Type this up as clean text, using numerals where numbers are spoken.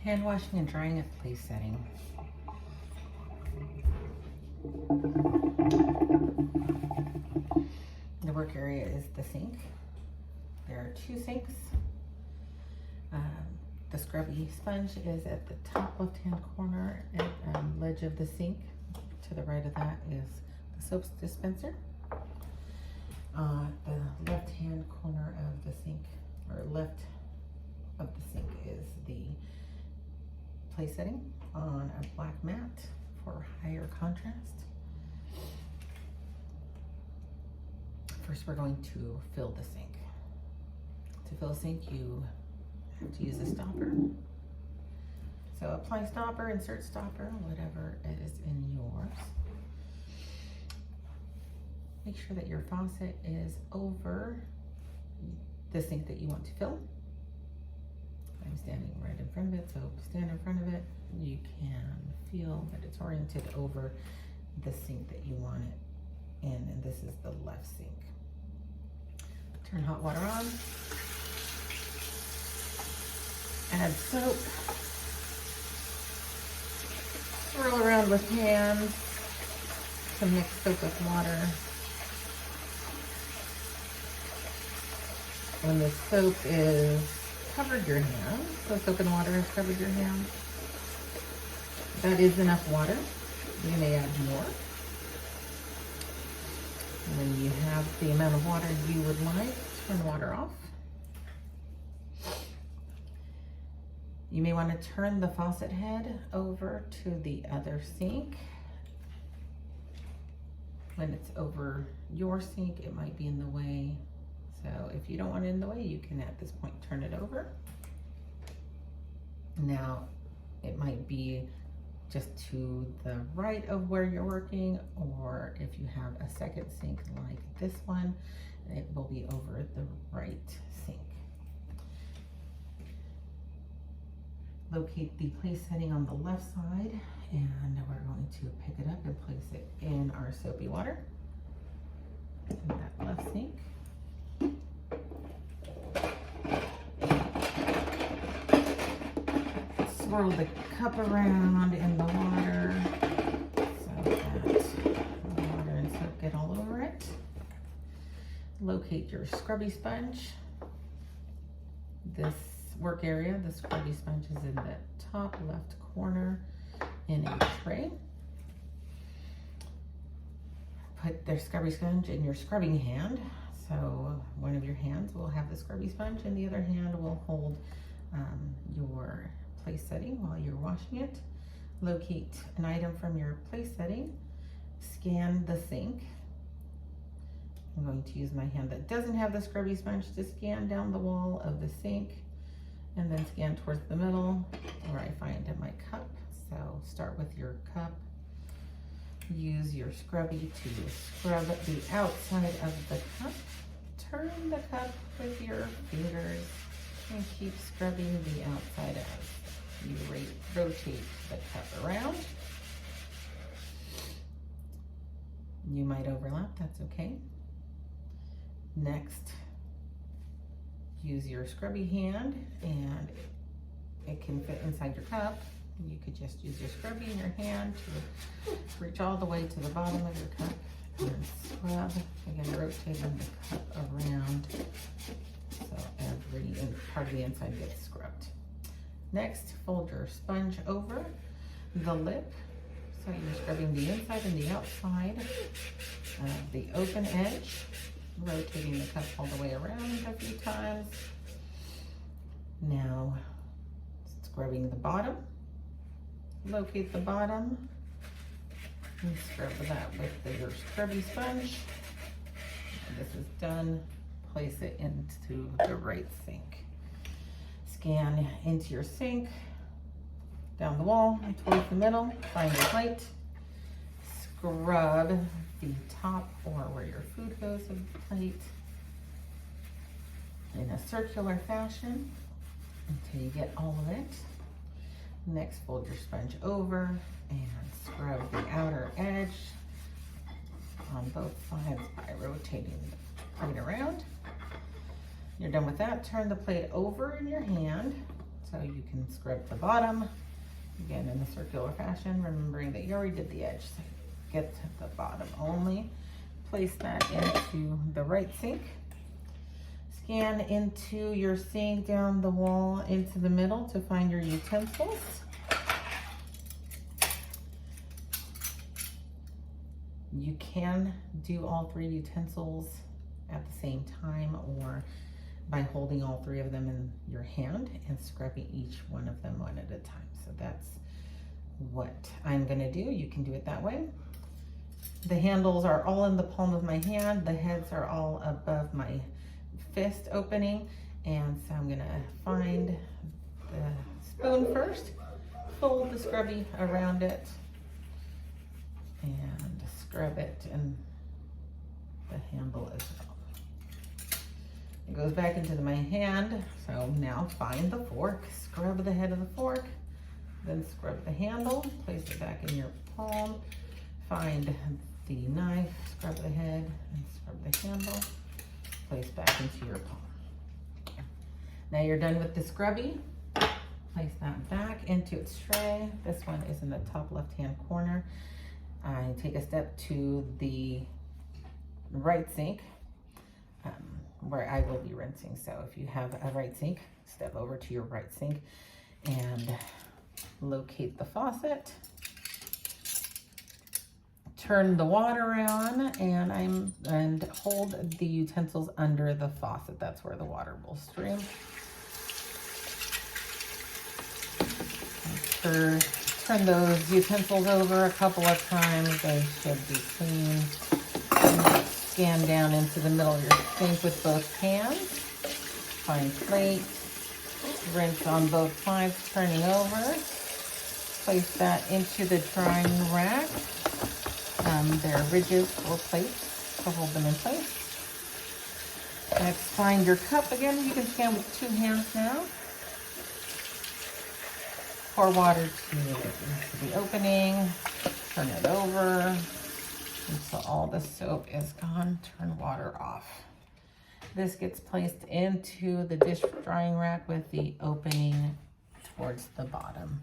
Hand washing and drying at place setting. The work area is the sink. There are 2 sinks. The scrubby sponge is at the top left-hand corner at ledge of the sink. To the right of that is the soap dispenser. The left-hand corner of the sink, or left of the sink, is the place setting on a black mat for higher contrast. First, we're going to fill the sink. To fill a sink, you have to use a stopper. So apply stopper, insert stopper, whatever is in yours. Make sure that your faucet is over the sink that you want to fill. I'm standing right in front of it, so stand in front of it. You can feel that it's oriented over the sink that you want it in, and this is the left sink. Turn hot water on. Add soap. Swirl around with hands to mix soap with water. When the soap is covered your hand, so soap and water has covered your hand, that is enough water. You may add more. When you have the amount of water you would like, turn the water off. You may want to turn the faucet head over to the other sink. When it's over your sink, it might be in the way. So if you don't want it in the way, you can at this point turn it over. Now, it might be just to the right of where you're working, or if you have a second sink like this one, it will be over the right sink. Locate the place setting on the left side, and we're going to pick it up and place it in our soapy water in that left sink. Swirl the cup around in the water so that the water and soap get all over it. Locate your scrubby sponge. This work area, the scrubby sponge is in the top left corner in a tray. Put the scrubby sponge in your scrubbing hand. So one of your hands will have the scrubby sponge and the other hand will hold your place setting while you're washing it. Locate an item from your place setting. Scan the sink. I'm going to use my hand that doesn't have the scrubby sponge to scan down the wall of the sink, and then scan towards the middle where I find my cup. So start with your cup. Use your scrubby to scrub the outside of the cup. Turn the cup with your fingers and keep scrubbing the outside as you rotate the cup around. You might overlap, that's okay. Next, use your scrubby hand, and it can fit inside your cup. You could just use your scrubby in your hand to reach all the way to the bottom of your cup and scrub, again rotating the cup around so every part of the inside gets scrubbed. Next, fold your sponge over the lip, so you're scrubbing the inside and the outside of the open edge, rotating the cup all the way around a few times. Now, scrubbing the bottom. Locate the bottom and scrub that with your scrubby sponge. When this is done, place it into the right sink. Scan into your sink, down the wall, towards the middle, find your plate. Scrub the top or where your food goes of the plate in a circular fashion until you get all of it. Next, fold your sponge over and scrub the outer edge on both sides by rotating the plate around. You're done with that. Turn the plate over in your hand So you can scrub the bottom, again in a circular fashion, remembering that you already did the edge. So get to the bottom only. Place that into the right sink. Scan into your sink, down the wall, into the middle to find your utensils. You can do all 3 utensils at the same time, or by holding all 3 of them in your hand and scrubbing each one of them one at a time. So that's what I'm gonna do. You can do it that way. The handles are all in the palm of my hand. The heads are all above my fist opening. And so I'm gonna find the spoon first, fold the scrubby around it, and scrub it in the handle as well. It goes back into my hand. So now find the fork, scrub the head of the fork, then scrub the handle, place it back in your palm, find the knife, scrub the head, and scrub the handle, place back into your palm. Now you're done with the scrubby. Place that back into its tray. This one is in the top left-hand corner. I take a step to the right sink, where I will be rinsing. So if you have a right sink, step over to your right sink and locate the faucet. Turn the water on and hold the utensils under the faucet. That's where the water will stream. Turn those utensils over a couple of times. They should be clean. Scan down into the middle of your sink with both hands. Find plate. Rinse on both sides, turning over. Place that into the drying rack. There are ridges or plates to hold them in place. Next, find your cup. Again, you can scan with 2 hands now. Pour water to the opening. Turn it over until all the soap is gone. Turn water off. This gets placed into the dish drying rack with the opening towards the bottom.